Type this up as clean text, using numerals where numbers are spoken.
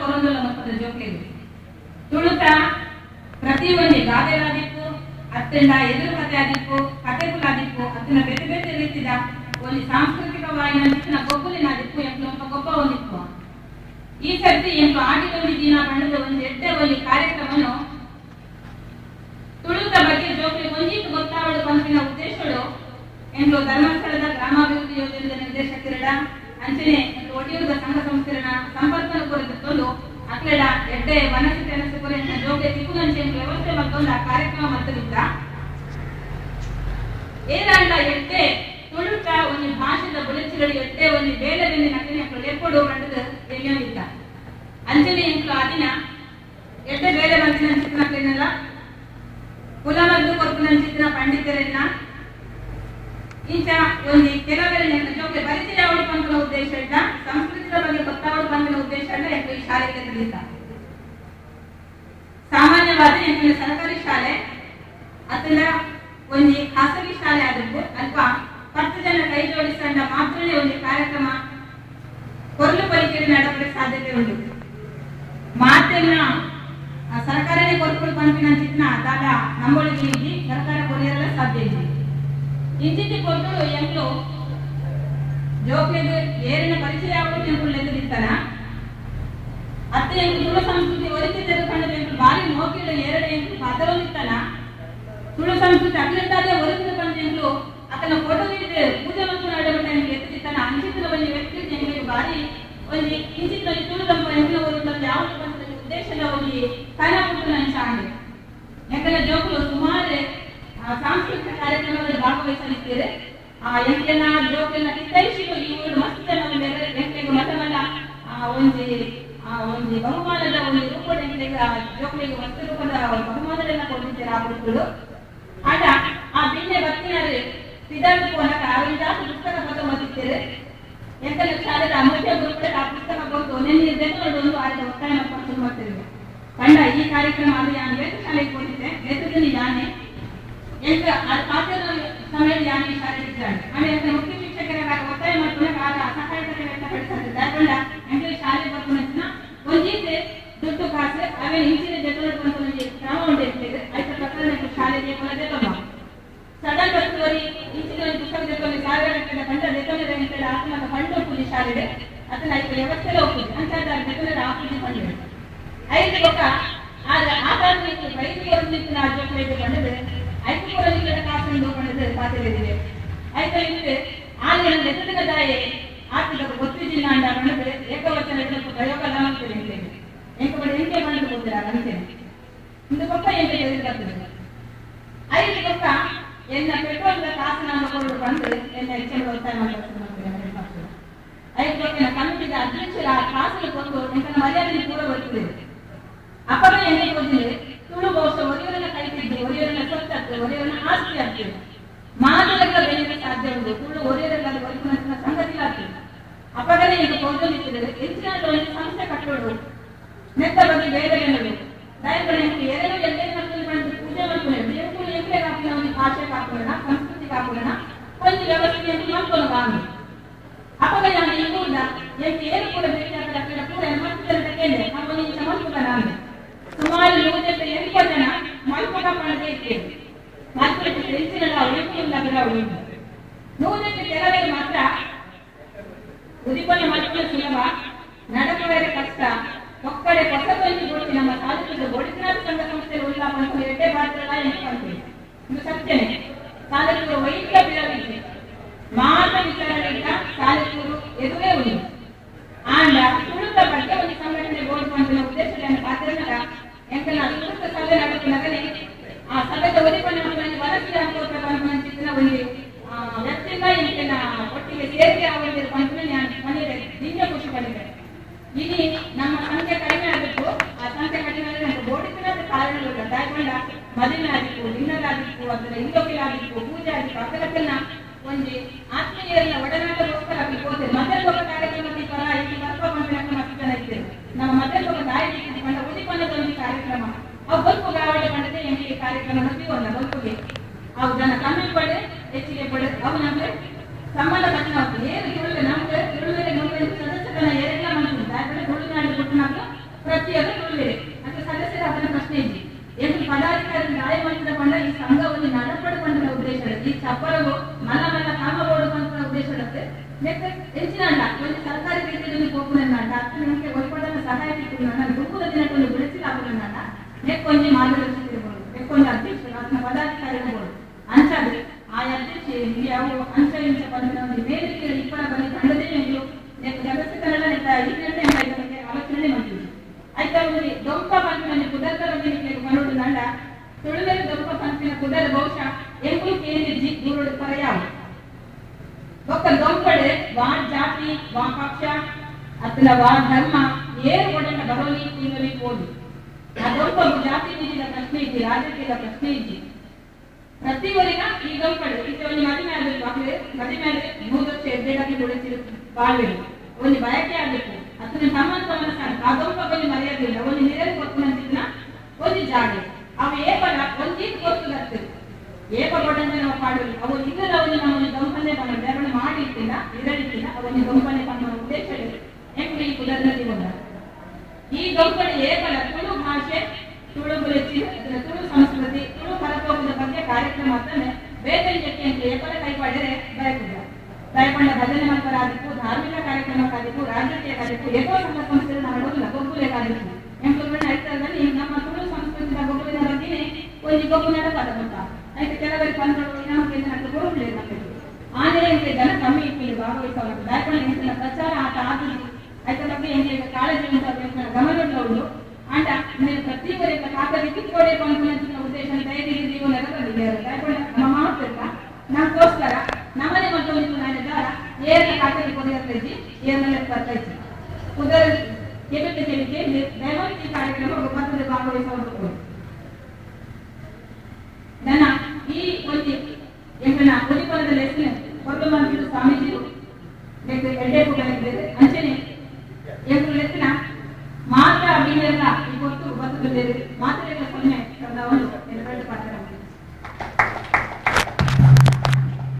ಕೊರಂದುಲ ಮಕ್ಕಳ ಜೋಕ್ಲೆಗೆ ತುಳುತ ಪ್ರತಿ ಒಂದು ಗಾದೆಗಳಾದಿಪ್ಪು ಅತ್ತಿಂದ ಎದುರು ಕಥೆ ಆದಿಪ್ಪು ಕಥೆಗಳಾದಿಪ್ಪು ಅತ್ತಿನ ಬೇರೆ ಬೇರೆ ರೀತಿಯ ಒಂದು ಸಾಂಸ್ಕೃತಿಕವಾಗಿ ನಂಚಿನ ಗೊಬ್ಬಲಿನಾದಿಪ್ಪು ಎಂಟು ಗೊಬ್ಬ ಒಂದಿಪ್ಪು ಈ ಸರ್ತಿ ಎಂಟು ಆಡಿದೊಂದು ದಿನ ಬಣ್ಣದ ಒಂದು ಎಡ್ಡೆ ಒಂದು ಕಾರ್ಯಕ್ರಮವನ್ನು ತುಳುತ ಬಗ್ಗೆ ಜೋಕ್ಲಿ ಒಂದಿಟ್ಟು ಗೊತ್ತಾವಳು ಪಂಪಿನ ಉದ್ದೇಶಗಳು ಎಂಟು ಧರ್ಮಸ್ಥಳದ ಗ್ರಾಮಾಭಿವೃದ್ಧಿ ಯೋಜನೆಯ ನಿರ್ದೇಶಕರಿಡ ಅಂಚನೆ ಒಡಿಯೂರದ ಸಂಘ ಸಂಸ್ಥೆನ ಸಂಪರ್ಕ ಕೊರತೊಂದು ಅಕ್ಲೆಡ ಎಡ್ಡೆ ವನಸಿ ತೆನಸು ಕೊರೆಯ ಜೋಗೆ ತಿಕ್ಕುನಂಚೆ ವ್ಯವಸ್ಥೆ ಮತ್ತೊಂದು ಆ ಕಾರ್ಯಕ್ರಮ ಮತ್ತಲಿದ್ದ ಏನಾಂಡ ಎಡ್ಡೆ ತುಳುಕ ಒಂದು ಭಾಷೆದ ಬುಲೆಚಿಗಳು ಎಡ್ಡೆ ಒಂದು ಬೇಲದಲ್ಲಿ ನಕಲಿ ಲೇರ್ಕೊಡು ಕಂಡದು ಎಲ್ಲಿಯಲ್ಲಿದ್ದ ಅಂಚನೆ ಎಂಕ್ಲು ಆದಿನ ಎಡ್ಡೆ ಬೇರೆ ಬಂದಿನ ಚಿತ್ರನಕ್ಲೇನಲ್ಲ ಕುಲಮದ್ದು ಕೊರ್ಪುನ ಚಿತ್ರ ಪಂಡಿತರನ್ನ ಇಂಚ ಒಂದು ಕೆಲವೆಲ್ಲ ಜೋಕೆ ಪರಿಚಯ ಅವಳು ಪಂಪಿನ ಉದ್ದೇಶ ಇಲ್ಲ ಸಂಸ್ಕೃತಿಯ ಬಗ್ಗೆ ಗೊತ್ತಾವಳು ಪಂಪಿನ ಉದ್ದೇಶ ಇಲ್ಲ ಎಂಟು ಈ ಶಾಲೆಗೆ ತಿಳಿದ ಸಾಮಾನ್ಯವಾದ ಎಂಟು ಸರ್ಕಾರಿ ಶಾಲೆ ಅಥವಾ ಒಂದು ಖಾಸಗಿ ಶಾಲೆ ಆದದ್ದು ಅಥವಾ 10 ಜನ ಕೈ ಜೋಡಿಸಿಕೊಂಡ ಮಾತ್ರನೇ ಒಂದು ಕಾರ್ಯಕ್ರಮ ಕೊರಲು ಪರೀಕ್ಷೆ ನಡೆಸಲು ಸಾಧ್ಯತೆ ಉಂಟು ಮಾತೆಲ್ಲ ಸರ್ಕಾರನೇ ಕೊರ್ಪುಳು ಪಂಪಿನ ಚಿತ್ರ ಅದಾದ ನಂಬಳಿಗೆ ಇದ್ದು ಸರ್ಕಾರ ಕೊರಿಯರಲ್ಲ ಸಾಧ್ಯ ಇದೆ ಇಂಚಿತಿ ಕೊಟ್ಟು ಎಂಕ್ಲು ಜೋಕ್ಲೆಗೆ ಏರಿನ ಪರಿಚಯ ಆಗೋದು ಎಂಕ್ಲು ಎದುರಿತ್ತಾನ ಅತ್ತೆ ಎಂಕ್ಲು ತುಳು ಸಂಸ್ಕೃತಿ ಒರಿಕೆ ತೆರೆದುಕೊಂಡ ಎಂಕ್ಲು ಬಾರಿ ನೋಕಿಡ ಎರಡು ಎಂಕ್ಲು ಅದರೊಂದಿತ್ತಾನ ತುಳು ಸಂಸ್ಕೃತಿ ಅಕ್ಲೆಟ್ಟಾದ ಒರಿಕೆ ಬಂದ ಎಂಕ್ಲು ಆತನ ಫೋಟೋ ಇಟ್ಟು ಪೂಜೆ ಮತ್ತು ನಡವಳಿಕೆ ಎಂಕ್ಲು ಎತ್ತಿತ್ತಾನ ಅಂಚಿತ್ತಿನ ಒಂದು ವ್ಯಕ್ತಿ ಎಂಕ್ಲಿಗೆ ಬಾರಿ ಒಂದು ಇಂಚಿನಲ್ಲಿ ತುಳುದಂಪ ಎಂಕ್ಲು ಒಂದು ಯಾವುದು ಬಂದ ಉದ್ದೇಶದ ಒಂದು ಕನಪುಟ್ಟು ನಂಚ ಆಗಿದೆ ಯಾಕಂದ್ರೆ ಜೋಕ್ಲು ಸುಮಾರು ಸಾಂಸ್ಕೃತಿಕ ಕಾರ್ಯಕ್ರಮದಲ್ಲಿ ಭಾಗವಹಿಸಲಿದ್ದೇವೆ ಎಂಕೆಲ್ಲ ಜೋಕೆಲ್ಲ ಕಿತ್ತೈಸಿರು ಈ ಊರು ಮಸ್ತ್ ಎಂಕೆಗೆ ಮತವಲ್ಲ ಒಂದು ಬಹುಮಾನದ ಒಂದು ರೂಪದ ಜೋಕ್ಲಿಗೆ ಮಸ್ತ್ ರೂಪದ ಬಹುಮಾನಗಳನ್ನ ಕೊಟ್ಟಿದ್ದಾರೆ ಆ ಮಕ್ಕಳು ಆಗ ಆ ಬಿನ್ನೆ ಬರ್ತಿನಾರೆ ಸಿದ್ಧಾರ್ಥ ಹೋದಾಗ ಅವ್ರಿಗೆ ಜಾಸ್ತಿ ಪುಸ್ತಕ ಪದ ಓದಿದ್ದೇವೆ ಎಂತೆಲ್ಲ ಶಾಲೆದ ಮುಖ್ಯ ಗುರುಗಳ ಆ ಪುಸ್ತಕ ಕೊಟ್ಟು ನಿನ್ನೆ ಬೆಂಗಳೂರು ಒಂದು ಆಯ್ದ ಒತ್ತಾಯ ಮಾಡ್ಕೊಂಡು ಶುರು ಮಾಡ್ತಿದ್ವಿ ಕಂಡ ಈ ಕಾರ್ಯಕ್ರಮ ಅದು ನಾನು ವೇದ ಶಾಲೆಗೆ ಹೋಗಿದ್ದೆ ವೇದದಲ್ಲಿ ನಾನೇ ಎಂಟು ಪಾತ್ರ ಸಮಯ ಯಾನಿ ಶಾಲೆಗಿದ್ದಾಳೆ ಆಮೇಲೆ ಮುಖ್ಯ ಶಿಕ್ಷಕರ ಒತ್ತಾಯ ಮಾಡ್ಕೊಂಡಾಗ ಆಗ ಅಸಹಾಯಕತೆ ವ್ಯಕ್ತಪಡಿಸಿದ್ದ ಯಾಕಂಡ ಎಂಟು ಶಾಲೆ ಬರ್ಕೊಂಡ ಒಂದೀತೆ ದುಡ್ಡು ಕಾಸು ಆಮೇಲೆ ಹಿಂಚಿನ ಜಗಳ ಬಂದು ಕ್ರಮ ಉಂಟಿರ್ತೇವೆ ಆಯ್ತ ಪ್ರಕಾರ ಶಾಲೆಗೆ ಮೊದಲೇ ತಮ್ಮ ಸಡನ್ ಬರ್ತುವರಿ ಹಿಂಚಿನ ಒಂದು ಪುಸ್ತಕ ಜೊತೆ ಸಾವಿರ ಗಂಟೆ ಕಂಡ ಜೊತೆ ಗಂಟೆ ಆತ್ಮಕ ಫಂಡ್ ಒಪ್ಪುದು ಶಾಲೆಗೆ ಅದನ್ನ ಆಯ್ತು ವ್ಯವಸ್ಥೆಲ್ಲ ಒಪ್ಪುದು ಅಂಚಾದ ಜೊತೆ ಆಪುದು ಫಂಡ್ ಐದು ಗೊತ್ತ ಆದ್ರೆ ಆ ಕಾರಣಕ್ಕೆ ಬೈದು ಬರುತ್ತಿನ ಆ ಜೊತೆ ಬಂದಿದೆ ಐದು ಕೊರಲಿಗಳ ಕಾಸನ್ನು ಬಂದಿದೆ ಸಾಧ್ಯವಿದೆ ಆಯ್ತು ಇಲ್ಲಿ ಆದ್ರೆ ನೆತ್ತಿನ ದಾಯೆ ಆತದ ಗೊತ್ತಿದ್ದಿಲ್ಲ ಅಂಡ ಬಂದಿದೆ ಏಕವಚನ ಪ್ರಯೋಗ ಮಾಡ್ತೇವೆ ಎಂಕೆ ಬಂದು ಹೋಗ್ತೀರಾ ಅಂಚೆನೆ ಇಂದು ಪಕ್ಕ ಎಂಕೆ ಬರ್ತದೆ ಐದು ಪಕ್ಕ ಎನ್ನ ಪೆಟ್ರೋಲ್ ಕಾಸನ್ನು ಕೊಂಡು ಬಂದು ಎನ್ನ ಹೆಚ್ಚಿನ ಒತ್ತಾಯ ಮಾಡ್ತಾರೆ ಐದು ಪಕ್ಕ ಕಮ್ಮಿದ ಅಧ್ಯಕ್ಷರ ಕಾಸನ್ನು ಕೊಂಡು ಎಂಕನ ಮರ್ಯಾದೆ ಕೂಡ ಬರ್ತದೆ ಅಪರ ಎಣ್ಣೆ ಹೋದ್ರೆ ತುಳು ಬಹುಶಃ ಒಡೆಯವರನ್ನ ಕೈತಿದ್ದು ಒಡೆಯವರನ್ನ ಸ್ವಚ್ಛತೆ ಒಡೆಯವರನ್ನ ಆಸ್ತಿ ಆಗ್ತದೆ ಮಾದರಗಳ ಬೆಳೆಯಲು ಸಾಧ್ಯ ಉಂಟು ತುಳು ಒಡೆಯವರೆಲ್ಲ ಒಡೆಯುವ ಸಂಗತಿ ಆಗ್ತದೆ ಅಪಗಡೆ ಈಗ ಕೌಶಲಿಸಿದರೆ ಹೆಚ್ಚಿನ ಒಂದು ಸಂಸ್ಥೆ ಕಟ್ಟೋಡು ನೆತ್ತ ಬಗ್ಗೆ ಬೇರೆ ಜನರು ದಯಗಳು ಎರಡು ಎಲ್ಲೇ ಮಾಡ್ಕೊಂಡು ಪೂಜೆ ಮಾಡ್ಕೊಳ್ಳಿ ದೇವರು ಎಂಟೇ ಕಾಪಿನ ಒಂದು ಭಾಷೆ ಕಾಕೊಳ್ಳೋಣ ಸಂಸ್ಕೃತಿ ಕಾಕೊಳ್ಳೋಣ ಒಂದು ವ್ಯವಸ್ಥೆಯನ್ನು ಮಾಡ್ಕೊಂಡು ಬಾಂಗಿ ಅಪಗಡೆ ನಾನು ಇನ್ನೂ ಇಲ್ಲ ಎಂಟು ಏನು ಕೂಡ ಬೇಕಾದ ಕೂಡ 80 ಕೇಂದ್ರ ನಾವು ಈ ಸಮಸ್ಯೆ ನಾನು ಸುಮಾರು 108 ಜನ ಮಲ್ಪಕ ಮಾಡದೇ ಇದ್ದೇವೆ ಮಲ್ಪಕ್ಕೆ ಹೆಚ್ಚಿನ ಉಳಿಪಿಲ್ಲ ಬಿಡವು 108 ಕೆಲವರಿಗೆ ಮಾತ್ರ ಉದಿಪನೆ ಮಲ್ಪನೆ ಸುಲಭ ನಡಕವರೆ ಕಷ್ಟ ಒಕ್ಕಡೆ ಹೊಸದೊಂದು ಗೋಡಿ ನಮ್ಮ ತಾಲೂಕಿನ ಗೋಡಿನಾಥ ಸಂಘ ಸಂಸ್ಥೆ ಉಲ್ಲಾಪನ ಎಡ್ಡೆ ಪಾತ್ರ ಎನ್ನಿಕೊಂಡ್ತೀವಿ ಇದು ಸತ್ಯನೇ ತಾಲೂಕು ವೈದ್ಯ ಬಿಡವಿದೆ ಮಾತ ವಿಚಾರಗಳಿಂದ ತಾಲೂಕು ಎದುರೇ ಉಂಟು ಆಂಡ ತುಳುಕ ಬಗ್ಗೆ ಒಂದು ಸಂಘಟನೆ ಗೋಡಿಕೊಂಡ ಉದ್ದೇಶಗಳನ್ನು ಪಾತ್ರನಾಗ ಎಂಕನ ತುಳುಕ ಸಭೆ ನಡೆಸಿದಾಗಲೇ ಆ ಸಭೆಗೆ ಒಲಿಪನೆ ವರಸಿ ಹಾಕೋತ್ರ ಒಂದು ವ್ಯಕ್ತಿಗ ಎಂಕನ ಒಟ್ಟಿಗೆ ಸೇರಿಕೆ ಆಗೋದಿರ ಪಂಚಮಿ ಮನೆಗೆ ನಿಂಗೆ ಖುಷಿ ಪಡಿದ್ದಾರೆ ಇಲ್ಲಿ ನಮ್ಮ ಸಂಖ್ಯೆ ಕಡಿಮೆ ಆಗಿತ್ತು ಆ ಸಂಖ್ಯೆ ಕಡಿಮೆ ಆದರೆ ನಮ್ಗೆ ಗೋಡಿಸಿದ ಕಾರಣಗಳು ದಾಯಕೊಂಡ ಮದುವೆ ಆಗಿತ್ತು ಡಿನ್ನರ್ ಆಗಿತ್ತು ಅದರ ಇಂದೋಕಿಲ್ ಆಗಿತ್ತು ಪೂಜೆ ಆಗಿತ್ತು ಅದಕ್ಕೆಲ್ಲ ಒಂದು ಆತ್ಮೀಯರನ್ನ ಒಡನಾಟಗೋಸ್ಕರ ಹೋಗ್ತೇವೆ ಮಧ್ಯಾಹ್ನ ಕಾರ್ಯಕ್ರಮಕ್ಕೆ ಪರ ಇಲ್ಲಿ ಬರ್ಪ ಬಂದ ಮಕ್ಕಳ ಇದ್ದೇವೆ ನಮ್ಮ ಮಧ್ಯಾಹ್ನ ದಾಯಿ ಕಂಡ ಉದಿಪನ್ನದ ಒಂದು ಕಾರ್ಯಕ್ರಮ ಅವು ಬಲ್ಪು ಗಾವಡೆ ಬಂಡದೆ ಎಂಬಿ ಕಾರ್ಯಕ್ರಮ ಒಂದು ಬಲ್ಪುಗೆ ಅವು ಜನ ಕಮ್ಮಿ ಪಡೆ ಹೆಚ್ಚಿಗೆ ಪಡೆ ಅವು ನಮಗೆ ಸಂಬಂಧ ಕಟ್ಟಿನ ಏನು ತುಳು ನಮ್ಗೆ ತುಳು ಮೇಲೆ ಮುಂದೆ ಸದಸ್ಯರನ್ನ ಏರೆಲ್ಲ ಮಾಡ್ತೀವಿ ದಾಯಕಡೆ ತುಳುನಾಡು ಕೊಟ್ಟು ನಾವು ಹೆಚ್ಚಿನ ಒಂದು ಸರ್ಕಾರಿ ರೀತಿಯಲ್ಲಿ ಹೋಗುವುದನ್ನ ಅಷ್ಟು ನಿಮಗೆ ಒಳ್ಪಡನ ಸಹಾಯ ಸಿಕ್ಕುವುದನ್ನ ದುಃಖದ ದಿನಕ್ಕೊಂದು ಬಿಡಿಸಲಾಗುವುದನ್ನ ನೆಕ್ಕೊಂದು ಮಾರ್ಗದರ್ಶಿಸಿರಬಹುದು ನೆಕ್ಕೊಂದು ಅಧ್ಯಕ್ಷರು ಅದನ್ನ ಪದಾಧಿಕಾರಿಗಳು ಅಂಚಾದ್ರೆ ಆ ಅಧ್ಯಕ್ಷ ಯಾವ ಅಂಚ ಇಂಚ ಬಂದ ಒಂದು ವೇದಿಕೆ ಇಪ್ಪರ ಬಂದು ಕಂಡದೇ ಎಂದು ಜಗತ್ತಿನ ಇದನ್ನೇ ಆಲೋಚನೆ ಮಾಡ್ತೀವಿ ಆಯ್ತಾ ಒಂದು ದೊಂಪ ಪಂಪಿನಲ್ಲಿ ಕುದರ್ತ ಬಗ್ಗೆ ಕನ್ನಡ ದಂಡ ತುಳುವೆಲು ದೊಂಪ ಪಂಪಿನ ಕುದರ ಬಹುಶಃ ಎಂಬು ಕೇಂದ್ರಿಜಿ ದೂರ ಪರ್ಯಾವ ಒಕ್ಕ ದೊಂಪಡೆ ವಾ ಜಾತಿ ವಾ ಪಕ್ಷ ಅಥವಾ ವಾ ಧರ್ಮ ಏರು ಒಡನ ಬರೋಲಿ ತಿಂಗಳಿ ಹೋಗಿ ಆ ದೊಂಪ ಜಾತಿ ನೀಡಿದ ಪ್ರಶ್ನೆ ಇದ್ದಿ ರಾಜಕೀಯದ ಪ್ರಶ್ನೆ ಇದ್ದಿ ಪ್ರತಿವರಿಗ ಈ ದೊಂಪಡೆ ಇದು ಒಂದು ಮದುವೆ ಆಗಬೇಕು ಮಕ್ಕಳು ಮದುವೆ ಆದ್ರೆ 3 ವರ್ಷ ಎದ್ದೇಳಾಗಿ ಉಳಿಸಿರು ಬಾಳ್ಬೇಕು ಒಂದು ಬಯಕೆ ಆಗಬೇಕು ಅದನ್ನ ಸಮಾನವನ್ನ ಆ ದೊಂಪ ಒಂದು ಮರೆಯೋದಿಲ್ಲ ಒಂದು ನೀರಲ್ಲಿ ಕೊಟ್ಟುನಂತಿದ್ನ ಒಂದು ಜಾಗೆ ಅವು ಏಪಲ ಒಂದೀತ್ ಗೊತ್ತುಗತ್ತೆ ಏಪ ಕೊಟ್ಟಂತೆ ನಾವು ಪಾಡೋದು ಅವು ಇದರ ಒಂದು ನಮ್ಮನ್ನು ದೊಂಪನೆ ಬಂದ ಬೇರೆ ಮಾಡಿರ್ತಿಲ್ಲ ಇರಲಿಕ್ಕಿಲ್ಲ ಅವನ್ನ ದೊಂಪನೆ ಬಂದ ಉದ್ದೇಶ ಹೆಂಗೆ ಈ ಕುದರ್ನಲ್ಲಿ ಬಂದ ಈ ದೊಂಪನೆ ಏಪಲ ತುಳು ಭಾಷೆ ತುಳು ಬುಲೆಚ್ಚಿ ತುಳು ಸಂಸ್ಕೃತಿ ತುಳು ಪರತೋಪದ ಬಗ್ಗೆ ಕಾರ್ಯಕ್ರಮ ಅಂತಾನೆ ಬೇತಂಜಕ್ಕೆ ಅಂತ ಏಪಲ ಕೈಪಾಡಿದರೆ ಬಯಕುದ ದಯಪಂಡ ಭಜನೆ ಮಂತ್ರರಾದಿತ್ತು ಧಾರ್ಮಿಕ ಕಾರ್ಯಕ್ರಮಕ್ಕಾದಿತ್ತು ರಾಜಕೀಯ ಕಾರ್ಯಕ್ಕೂ ಏಕೋ ಸಂಘ ಸಂಸ್ಥೆ ಮಾಡೋದಿಲ್ಲ ಗೊಬ್ಬುಲೆ ಕಾರ್ಯಕ್ರಮ ಎಂಬುದನ್ನ ಹೇಳ್ತಾರಲ್ಲಿ ನಮ್ಮ ತುಳು ಸಂಸ್ಕೃತಿಯ ಗೊಬ್ಬಲಿನ ಬಗ್ಗೆನೇ ಒಂದು ಗೊಬ್ಬುನದ ಪದ ಬಂತ ಅದಕ್ಕೆ ಕೆಲವರಿಗೆ ಪಂದ್ರಗಳು ನಮಗೆ ಗೊಬ್ಬುಲೆ ಮಾಡಬೇಕು ಆನೆಗೆ ಜನ ಕಮ್ಮಿ ಇಟ್ಟಿಲ್ಲ ಭಾಗವಹಿಸೋದು ದಯಪಂಡ ಹೆಸರಿನ ಪ್ರಚಾರ ಆಟ ಆದಿಲ್ಲ ಅದರ ಬಗ್ಗೆ ಎಂಗೆ ಕಾಳಜಿ ಉಂಟು ಗಮನಗಳು ಅಂಡ ನೀವು ಪ್ರತಿಯೊಬ್ಬರಿಗೆ ಕಾಕರಿಗೆ ಕೋಡೆ ಪಂಪನ ಉದ್ದೇಶ ದಯವಿಟ್ಟು ಜೀವನ ಬಂದಿದ್ದಾರೆ ದಯಪಂಡ ನಮ್ಮ ಮಾತಿಲ್ಲ ನಮಗೋಸ್ಕರ ನಮ್ಮನೆ ಮತ್ತೊಂದು ನಾಡಿದಾರ ಏರ್ನ ಕಾಕರಿಗೆ ಕೊನೆಯರ್ತಿ ಏರ್ನಲ್ಲಿ ಬರ್ತೈತಿ ಉದರ ಕೆಬಿಕೆ ತೆರಿಗೆ ದೈವಂತಿ ಕಾರ್ಯಕ್ರಮ ಒಬ್ಬಂದದ ಭಾಗವಹಿಸಬಹುದು ನನ್ನ ಈ ಒಂದು ಎಂಬನ ಉಳಿಪದ ಲೆಸನ್ ಹೊರಗೆ ಬಂದಿದ್ದು ಸ್ವಾಮೀಜಿರು ಎಡ್ಡೆ ಹೋಗಲಿದ್ದಾರೆ ಅಂಚನೆ ಎಂಬ ಲೆಸನ ಮಾತ್ರ ಅಭಿನಯ ಈ ಗೊತ್ತು ಬರ್ತದೆ ಮಾತ್ರ ಸೊನ್ನೆ ಒಂದು ಎರಡು ಪಾತ್ರ